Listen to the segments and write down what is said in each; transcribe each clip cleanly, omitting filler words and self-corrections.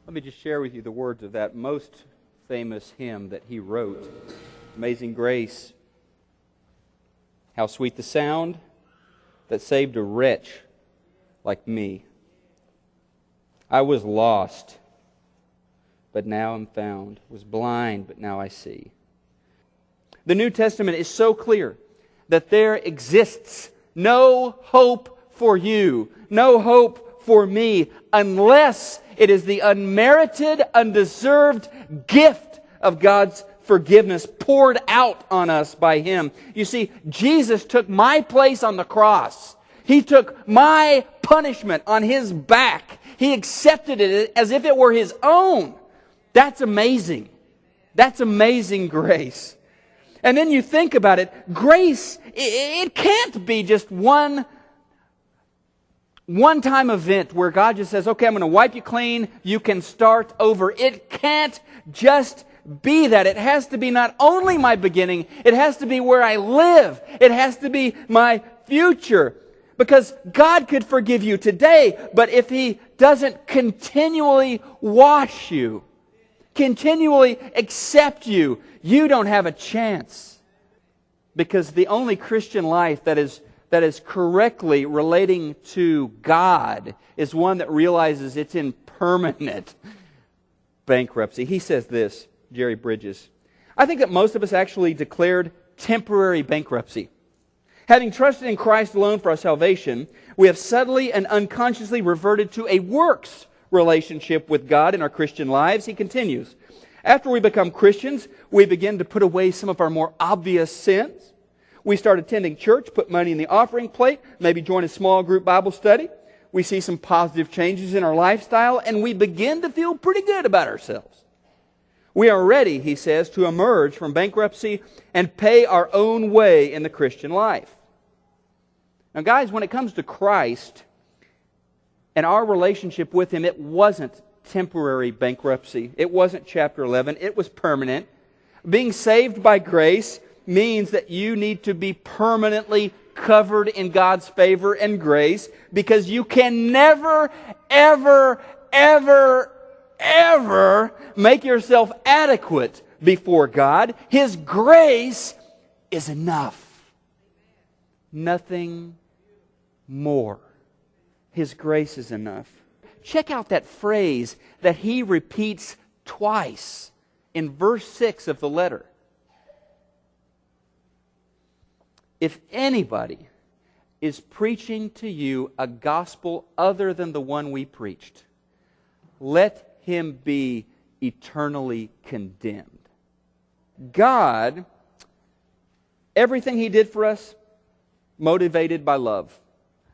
Let me just share with you the words of that most famous hymn that he wrote, Amazing Grace. How sweet the sound that saved a wretch like me. I was lost, but now am found. Was blind, but now I see. The New Testament is so clear that there exists no hope for you, no hope for me, unless it is the unmerited, undeserved gift of God's forgiveness poured out on us by Him. You see, Jesus took my place on the cross. He took my punishment on His back. He accepted it as if it were His own. That's amazing. That's amazing grace. And then you think about it, grace, it can't be just one-time event where God just says, okay, I'm going to wipe you clean, you can start over. It can't just be that. It has to be not only my beginning, it has to be where I live. It has to be my future. Because God could forgive you today, but if He doesn't continually wash you, continually accept you, you don't have a chance. Because the only Christian life that is correctly relating to God is one that realizes it's in permanent bankruptcy. He says this, Jerry Bridges, I think that most of us actually declared temporary bankruptcy. Having trusted in Christ alone for our salvation, we have subtly and unconsciously reverted to a works relationship with God in our Christian lives. He continues, after we become Christians, we begin to put away some of our more obvious sins. We start attending church, put money in the offering plate, maybe join a small group Bible study. We see some positive changes in our lifestyle, and we begin to feel pretty good about ourselves. We are ready, he says, to emerge from bankruptcy and pay our own way in the Christian life. Now, guys, when it comes to Christ and our relationship with Him, it wasn't temporary bankruptcy. It wasn't chapter 11. It was permanent. Being saved by grace means that you need to be permanently covered in God's favor and grace, because you can never, ever, ever, ever make yourself adequate before God. His grace is enough. Nothing more. His grace is enough. Check out that phrase that he repeats twice in verse 6 of the letter. If anybody is preaching to you a gospel other than the one we preached, let him be eternally condemned. God, everything He did for us, motivated by love.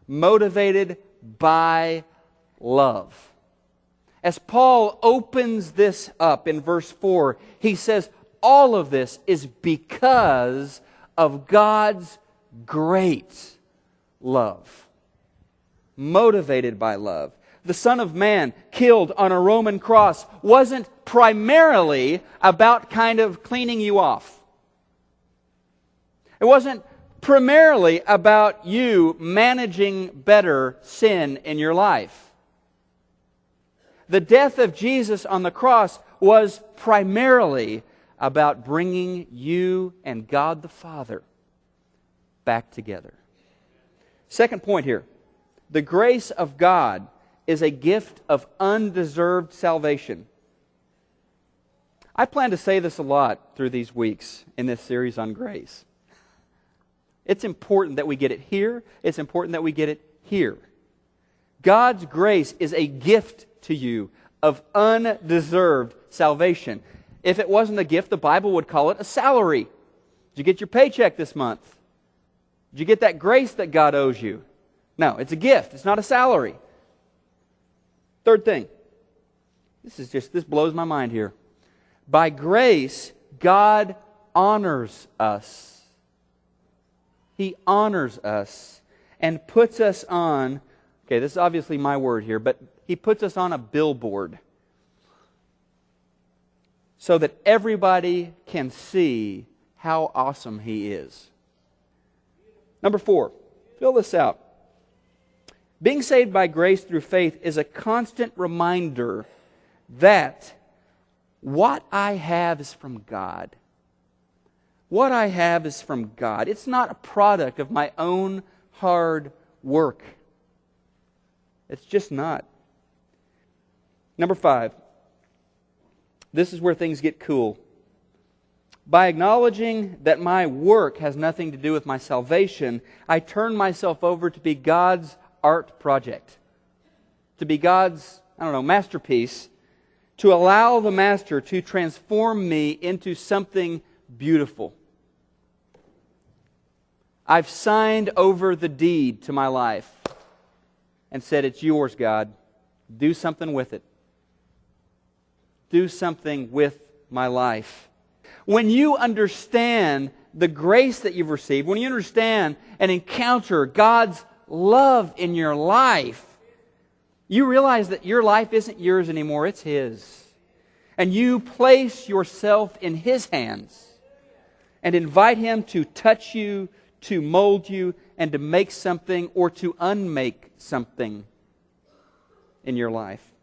Motivated by love. As Paul opens this up in verse 4, he says, all of this is because of God's great love. Motivated by love. The Son of Man killed on a Roman cross wasn't primarily about kind of cleaning you off. It wasn't primarily about you managing better sin in your life. The death of Jesus on the cross was primarily about bringing you and God the Father back together. Second point here. The grace of God is a gift of undeserved salvation. I plan to say this a lot through these weeks in this series on grace. It's important that we get it here. It's important that we get it here. God's grace is a gift to you of undeserved salvation. If it wasn't a gift, the Bible would call it a salary. Did you get your paycheck this month? Did you get that grace that God owes you? No, it's a gift. It's not a salary. Third thing. This blows my mind here. By grace, God honors us. He honors us and puts us on, okay, this is obviously my word here, but He puts us on a billboard so that everybody can see how awesome He is. Number 4, fill this out. Being saved by grace through faith is a constant reminder that what I have is from God. What I have is from God. It's not a product of my own hard work. It's just not. Number 5. This is where things get cool. By acknowledging that my work has nothing to do with my salvation, I turn myself over to be God's art project. To be God's, masterpiece. To allow the Master to transform me into something beautiful. I've signed over the deed to my life and said, it's yours, God. Do something with it. Do something with my life. When you understand the grace that you've received, when you understand and encounter God's love in your life, you realize that your life isn't yours anymore, it's His. And you place yourself in His hands and invite Him to touch you, to mold you, and to make something or to unmake something in your life.